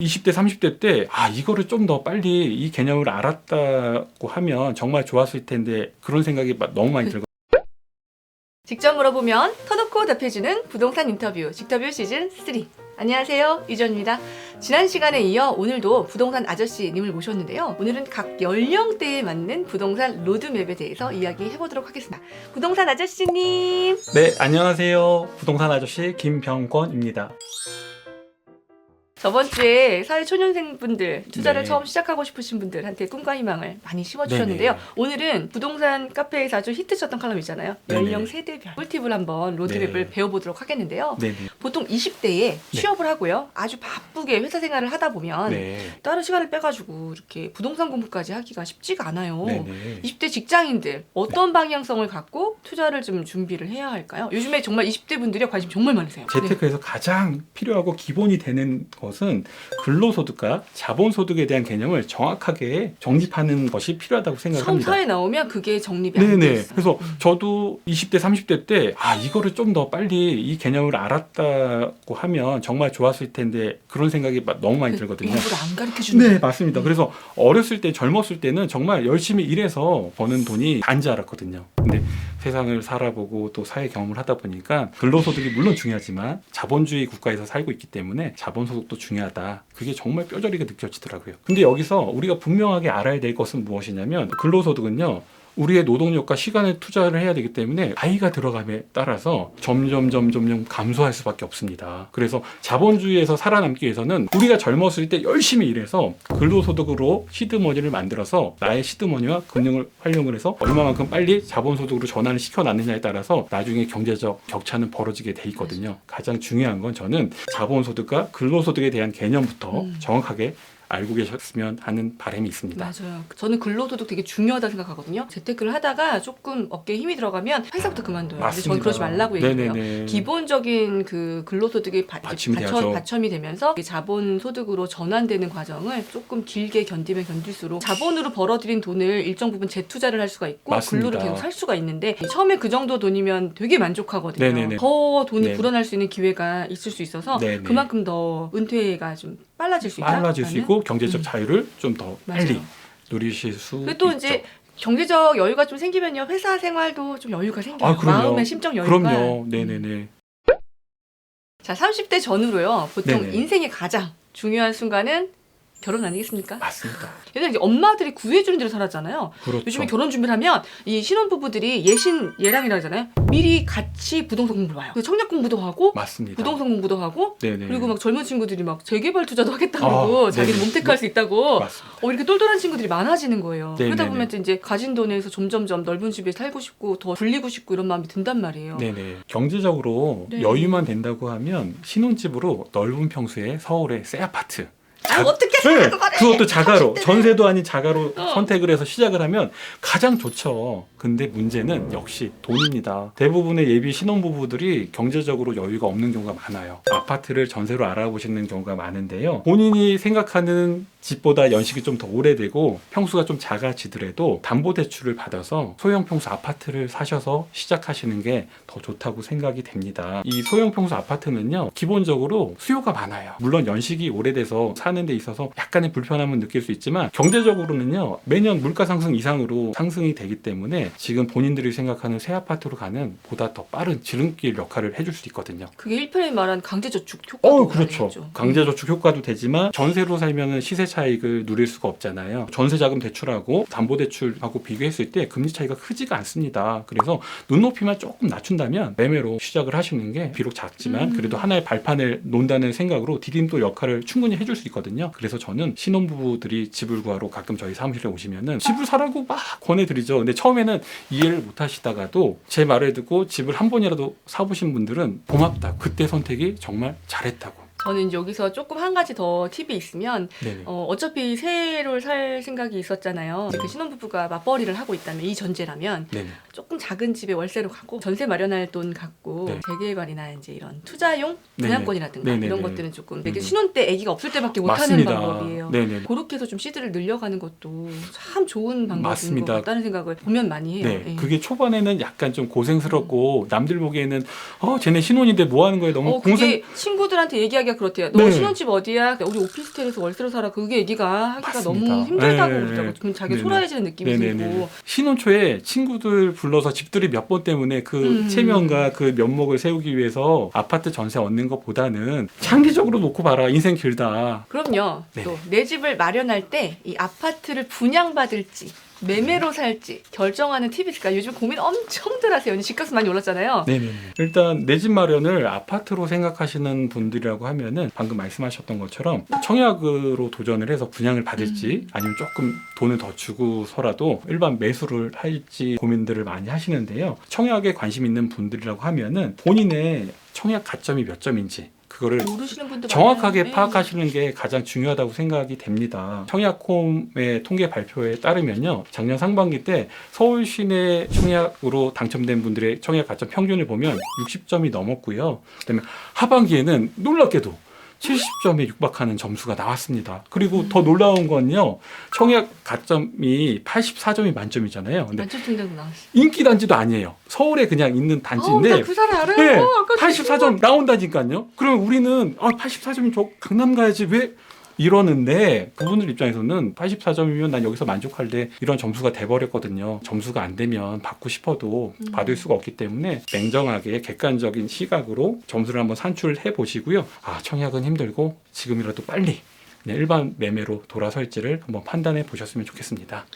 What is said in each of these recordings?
20대, 30대 때, 이거를 좀 더 빨리 이 개념을 알았다고 하면 정말 좋았을 텐데, 그런 생각이 너무 많이 들고. 직접 물어보면 터놓고 답해주는 부동산 인터뷰 직터뷰 시즌 3. 안녕하세요, 유전입니다. 지난 시간에 이어 오늘도 부동산 아저씨님을 모셨는데요. 오늘은 각 연령대에 맞는 부동산 로드맵에 대해서 이야기해보도록 하겠습니다. 부동산 아저씨님. 네, 안녕하세요. 부동산 아저씨 김병권입니다. 저번 주에 사회초년생분들, 투자를 네. 처음 시작하고 싶으신 분들한테 꿈과 희망을 많이 심어주셨는데요. 네네. 오늘은 부동산 카페에서 아주 히트쳤던 칼럼 있잖아요. 네네. 연령 세대별 꿀팁을 한번 로드맵을 네. 배워보도록 하겠는데요. 네네. 보통 20대에 취업을 하고요. 아주 바쁘게 회사 생활을 하다 보면 네. 다른 시간을 빼가지고 이렇게 부동산 공부까지 하기가 쉽지가 않아요. 네네. 20대 직장인들 어떤 방향성을 갖고 투자를 좀 준비를 해야 할까요? 요즘에 정말 20대 분들이 관심 정말 많으세요. 재테크에서 가장 필요하고 기본이 되는 것은 근로소득과 자본소득에 대한 개념을 정확하게 정립하는 것이 필요하다고 생각을 처음 합니다. 사회 나오면 그게 정립이 안 돼 네네. 있어요. 그래서 저도 20대, 30대 때, 이거를 좀 더 빨리 이 개념을 알았다고 하면 정말 좋았을 텐데, 그런 생각이 너무 많이 들거든요. 일부러 안 가르쳐주는. 네, 맞습니다. 그래서 어렸을 때, 젊었을 때는 정말 열심히 일해서 버는 돈이 단지 알았거든요. 근데 세상을 살아보고 또 사회 경험을 하다 보니까 근로소득이 물론 중요하지만 자본주의 국가에서 살고 있기 때문에 자본소득도 중요하다. 그게 정말 뼈저리게 느껴지더라고요. 근데 여기서 우리가 분명하게 알아야 될 것은 무엇이냐면, 근로소득은요, 우리의 노동력과 시간을 투자를 해야 되기 때문에 나이가 들어감에 따라서 점점 감소할 수밖에 없습니다. 그래서 자본주의에서 살아남기 위해서는 우리가 젊었을 때 열심히 일해서 근로소득으로 시드머니를 만들어서 나의 시드머니와 금융을 활용을 해서 얼마만큼 빨리 자본소득으로 전환을 시켜놨느냐에 따라서 나중에 경제적 격차는 벌어지게 돼 있거든요. 가장 중요한 건 저는 자본소득과 근로소득에 대한 개념부터 정확하게 알고 계셨으면 하는 바람이 있습니다. 맞아요. 저는 근로소득 되게 중요하다 생각하거든요. 재테크를 하다가 조금 어깨에 힘이 들어가면 회사부터 그만둬요. 근데 저는 그러지 말라고 얘기해요. 네네네. 기본적인 그 근로소득이 받침이 받침이 되면서 자본소득으로 전환되는 과정을 조금 길게 견디면 견딜수록 자본으로 벌어들인 돈을 일정 부분 재투자를 할 수가 있고 맞습니다. 근로를 계속 살 수가 있는데 처음에 그 정도 돈이면 되게 만족하거든요. 네네네. 더 돈이 네. 불어날 수 있는 기회가 있을 수 있어서 네네. 그만큼 더 은퇴가 좀 빨라질 수 있다. 빨라질 수 있고 경제적 자유를 좀 더 빨리 맞아요. 누리실 수 그리고 또 있죠. 이제 경제적 여유가 좀 생기면요, 회사 생활도 좀 여유가 생겨요. 그럼요. 마음의 심적 여유가. 그럼요. 네네네. 자, 30대 전후로요. 보통 네네. 인생의 가장 중요한 순간은 결혼 아니겠습니까? 맞습니다. 옛날에 이제 엄마들이 구해주는 대로 살았잖아요. 그렇죠. 요즘에 결혼 준비를 하면 이 신혼부부들이 예랑이라고 하잖아요. 미리 같이 부동산 공부를 봐요. 청약 공부도 하고 맞습니다. 부동산 공부도 하고 네네. 그리고 막 젊은 친구들이 막 재개발 투자도 하겠다고 자기는 네네. 몸택할 수 있다고 맞습니다. 이렇게 똘똘한 친구들이 많아지는 거예요. 네네네. 그러다 보면 이제 가진 돈에서 점점점 넓은 집에 살고 싶고 더 불리고 싶고 이런 마음이 든단 말이에요. 네네. 경제적으로 네. 여유만 된다고 하면 신혼집으로 넓은 평수의 서울의 새 아파트. 어떻게 네, 생각하고 그래? 그것도 자가로 30대는. 전세도 아닌 자가로 선택을 해서 시작을 하면 가장 좋죠. 근데 문제는 역시 돈입니다. 대부분의 예비 신혼부부들이 경제적으로 여유가 없는 경우가 많아요. 아파트를 전세로 알아보시는 경우가 많은데요. 본인이 생각하는 집보다 연식이 좀 더 오래되고 평수가 좀 작아지더라도 담보대출을 받아서 소형 평수 아파트를 사셔서 시작하시는 게 더 좋다고 생각이 됩니다. 이 소형 평수 아파트는요, 기본적으로 수요가 많아요. 물론 연식이 오래돼서 사는 데 있어서 약간의 불편함은 느낄 수 있지만 경제적으로는요, 매년 물가 상승 이상으로 상승이 되기 때문에 지금 본인들이 생각하는 새 아파트로 가는 보다 더 빠른 지름길 역할을 해줄 수 있거든요. 그게 1편에 말한 강제저축 효과도 그렇죠. 되겠죠. 강제저축 효과도 되지만 전세로 살면은 시세 차익을 누릴 수가 없잖아요. 전세자금 대출하고 담보대출하고 비교했을 때 금리 차이가 크지가 않습니다. 그래서 눈높이만 조금 낮춘다면 매매로 시작을 하시는 게 비록 작지만 그래도 하나의 발판을 놓는다는 생각으로 디딤돌 역할을 충분히 해줄 수 있거든요. 그래서 저는 신혼부부들이 집을 구하러 가끔 저희 사무실에 오시면은 집을 사라고 막 권해드리죠. 근데 처음에는 이해를 못 하시다가도 제 말을 듣고 집을 한 번이라도 사보신 분들은 고맙다. 그때 선택이 정말 잘했다고. 저는 여기서 조금 한 가지 더 팁이 있으면 네네. 어차피 새로 살 생각이 있었잖아요. 그 신혼부부가 맞벌이를 하고 있다면 이 전제라면 네네. 조금 작은 집에 월세로 가고 전세 마련할 돈 갖고 네. 재개발이나 이제 이런 투자용 네네. 분양권이라든가 네네네. 이런 것들은 조금 되게 신혼 때 아기가 없을 때밖에 못하는 맞습니다. 방법이에요. 네네. 그렇게 해서 좀 시드를 늘려가는 것도 참 좋은 방법인 맞습니다. 것 같다는 생각을 보면 많이 해요. 네, 예. 그게 초반에는 약간 좀 고생스럽고 남들 보기에는 쟤네 신혼인데 뭐 하는 거예요? 너무 그게 친구들한테 얘기하기 자기가 그렇대요. 너 네. 신혼집 어디야? 우리 오피스텔에서 월세로 살아. 그게 네가 하기가 맞습니다. 너무 힘들다고 네. 그러더라고. 그럼 자기 네네. 초라해지는 느낌이 들고. 신혼초에 친구들 불러서 집들이 몇 번 때문에 그 체면과 그 면목을 세우기 위해서 아파트 전세 얻는 것보다는 장기적으로 놓고 봐라. 인생 길다. 그럼요. 네네. 또 내 집을 마련할 때 이 아파트를 분양받을지 매매로 살지 결정하는 팁이 있을까? 요즘 고민 엄청들 하세요. 집값이 많이 올랐잖아요. 네네. 일단 내 집 마련을 아파트로 생각하시는 분들이라고 하면은 방금 말씀하셨던 것처럼 청약으로 도전을 해서 분양을 받을지 아니면 조금 돈을 더 주고서라도 일반 매수를 할지 고민들을 많이 하시는데요. 청약에 관심 있는 분들이라고 하면은 본인의 청약 가점이 몇 점인지 그거를 모르시는 분들 정확하게 많아요. 파악하시는 게 가장 중요하다고 생각이 됩니다. 청약홈의 통계 발표에 따르면요. 작년 상반기 때 서울 시내 청약으로 당첨된 분들의 청약 가점 평균을 보면 60점이 넘었고요. 그다음에 하반기에는 놀랍게도 70점에 육박하는 점수가 나왔습니다. 그리고 더 놀라운 건요. 청약 가점이 84점이 만점이잖아요. 근데 만점 통장도 나왔어. 인기 단지도 아니에요. 서울에 그냥 있는 단지인데 나그 사람 알아요. 네, 아까 84점 나온다니까요. 그러면 우리는 84점이 저 강남 가야지 왜 이러는데 그분들 입장에서는 84점이면 난 여기서 만족할래 이런 점수가 돼버렸거든요. 점수가 안 되면 받고 싶어도 받을 수가 없기 때문에 냉정하게 객관적인 시각으로 점수를 한번 산출해 보시고요. 청약은 힘들고 지금이라도 빨리 그냥 일반 매매로 돌아설지를 한번 판단해 보셨으면 좋겠습니다.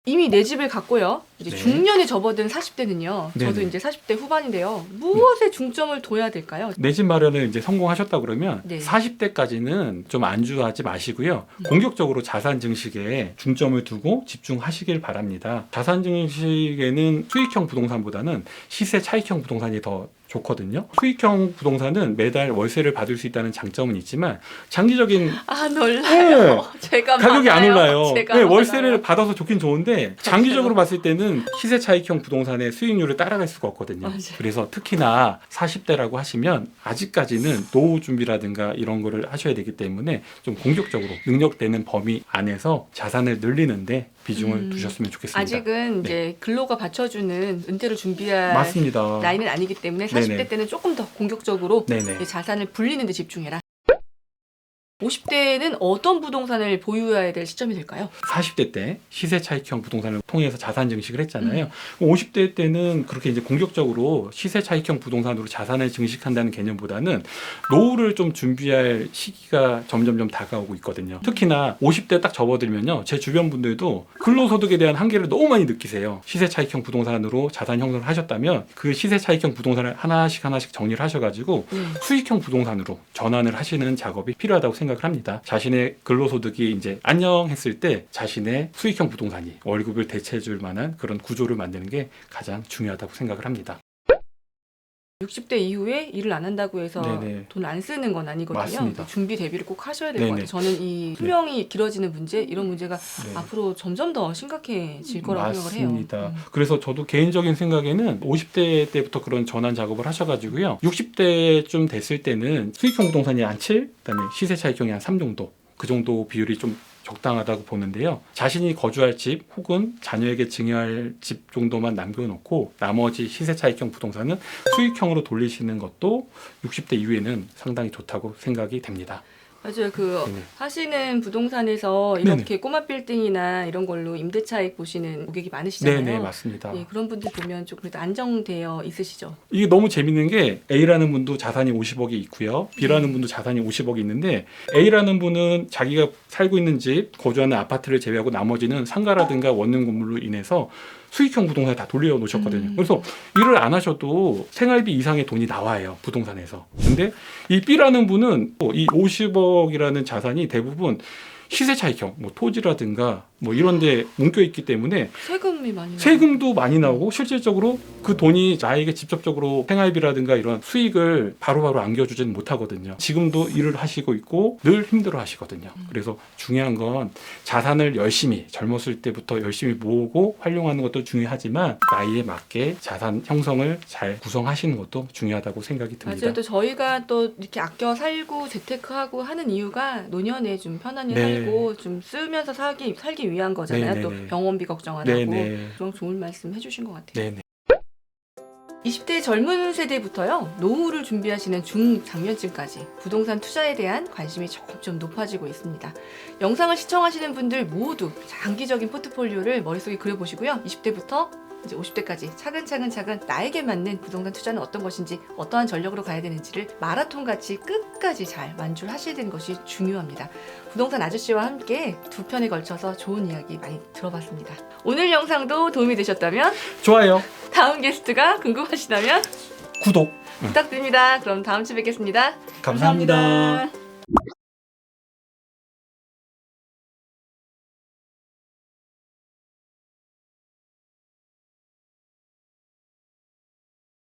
이미 내 집을 갖고요. 이제 네. 중년에 접어든 40대는요. 저도 네네. 이제 40대 후반인데요. 무엇에 중점을 둬야 될까요? 내 집 마련을 이제 성공하셨다 그러면 네. 40대까지는 좀 안주하지 마시고요. 공격적으로 자산 증식에 중점을 두고 집중하시길 바랍니다. 자산 증식에는 수익형 부동산보다는 시세 차익형 부동산이 더 좋거든요. 수익형 부동산은 매달 월세를 받을 수 있다는 장점은 있지만 장기적인 놀라요. 제가 가격이 안 많아요. 올라요. 제가 네, 많아요. 월세를 받아서 좋긴 좋은데 장기적으로 봤을 때는 시세 차익형 부동산의 수익률을 따라갈 수가 없거든요. 맞아요. 그래서 특히나 40대라고 하시면 아직까지는 노후 준비라든가 이런 거를 하셔야 되기 때문에 좀 공격적으로 능력되는 범위 안에서 자산을 늘리는데 비중을 두셨으면 좋겠습니다. 아직은 이제 근로가 받쳐주는 은퇴를 준비할 맞습니다. 나이는 아니기 때문에 40대 네네. 때는 조금 더 공격적으로 네네. 자산을 불리는 데 집중해라. 50대에는 어떤 부동산을 보유해야 될 시점이 될까요? 40대 때 시세 차익형 부동산을 통해서 자산 증식을 했잖아요. 50대 때는 그렇게 이제 공격적으로 시세 차익형 부동산으로 자산을 증식한다는 개념보다는 노후를 좀 준비할 시기가 점점점 다가오고 있거든요. 특히나 50대 딱 접어들면요. 제 주변 분들도 근로소득에 대한 한계를 너무 많이 느끼세요. 시세 차익형 부동산으로 자산 형성을 하셨다면 그 시세 차익형 부동산을 하나씩 정리를 하셔가지고 수익형 부동산으로 전환을 하시는 작업이 필요하다고 생각을 합니다. 자신의 근로소득이 이제 안녕했을 때 자신의 수익형 부동산이 월급을 대체해줄 만한 그런 구조를 만드는 게 가장 중요하다고 생각을 합니다. 60대 이후에 일을 안 한다고 해서 네네. 돈 안 쓰는 건 아니거든요. 맞습니다. 준비 대비를 꼭 하셔야 될 것 네네. 같아요. 저는 이 수명이 길어지는 문제, 이런 문제가 앞으로 점점 더 심각해질 거라고 생각을 해요. 맞습니다. 그래서 저도 개인적인 생각에는 50대 때부터 그런 전환 작업을 하셔가지고요. 60대쯤 됐을 때는 수익형 부동산이 한 7, 그다음에 시세 차익형이 한 3 정도, 그 정도 비율이 좀 적당하다고 보는데요. 자신이 거주할 집 혹은 자녀에게 증여할 집 정도만 남겨놓고 나머지 시세 차익형 부동산은 수익형으로 돌리시는 것도 60대 이후에는 상당히 좋다고 생각이 됩니다. 맞아요. 네네. 하시는 부동산에서 이렇게 꼬마 빌딩이나 이런 걸로 임대차익 보시는 고객이 많으시잖아요. 네네, 맞습니다. 예, 그런 분들 보면 좀 그래도 안정되어 있으시죠. 이게 너무 재밌는 게 A라는 분도 자산이 50억이 있고요. B라는 분도 자산이 50억이 있는데 A라는 분은 자기가 살고 있는 집, 거주하는 아파트를 제외하고 나머지는 상가라든가 원룸 건물로 인해서 수익형 부동산에 다 돌려놓으셨거든요. 그래서 일을 안 하셔도 생활비 이상의 돈이 나와요. 부동산에서. 근데 이 B라는 분은 이 50억이라는 자산이 대부분 시세 차익형, 토지라든가 이런 데 뭉겨 있기 때문에 세금이 많이 세금도 많이 나오고 실질적으로 그 돈이 나에게 직접적으로 생활비라든가 이런 수익을 바로바로 안겨주지는 못하거든요. 지금도 일을 하시고 있고 늘 힘들어 하시거든요. 그래서 중요한 건 자산을 열심히 젊었을 때부터 열심히 모으고 활용하는 것도 중요하지만 나이에 맞게 자산 형성을 잘 구성하시는 것도 중요하다고 생각이 듭니다. 맞아요. 또 저희가 또 이렇게 아껴 살고 재테크하고 하는 이유가 노년에 좀 편안히 살고 좀 쓰면서 살기 위한 거잖아요. 네네네. 또 병원비 걱정 안 하고 네네. 그런 좋은 말씀 해주신 것 같아요. 네네. 20대 젊은 세대부터요, 노후를 준비하시는 중장년층까지 부동산 투자에 대한 관심이 점점 높아지고 있습니다. 영상을 시청하시는 분들 모두 장기적인 포트폴리오를 머릿속에 그려보시고요. 20대부터 이제 50대까지 차근차근 나에게 맞는 부동산 투자는 어떤 것인지, 어떠한 전략으로 가야 되는지를 마라톤같이 끝까지 잘 완주하셔야 되는 것이 중요합니다. 부동산 아저씨와 함께 두 편에 걸쳐서 좋은 이야기 많이 들어봤습니다. 오늘 영상도 도움이 되셨다면, 좋아요. 다음 게스트가 궁금하시다면 구독 부탁드립니다. 그럼 다음 주에 뵙겠습니다. 감사합니다.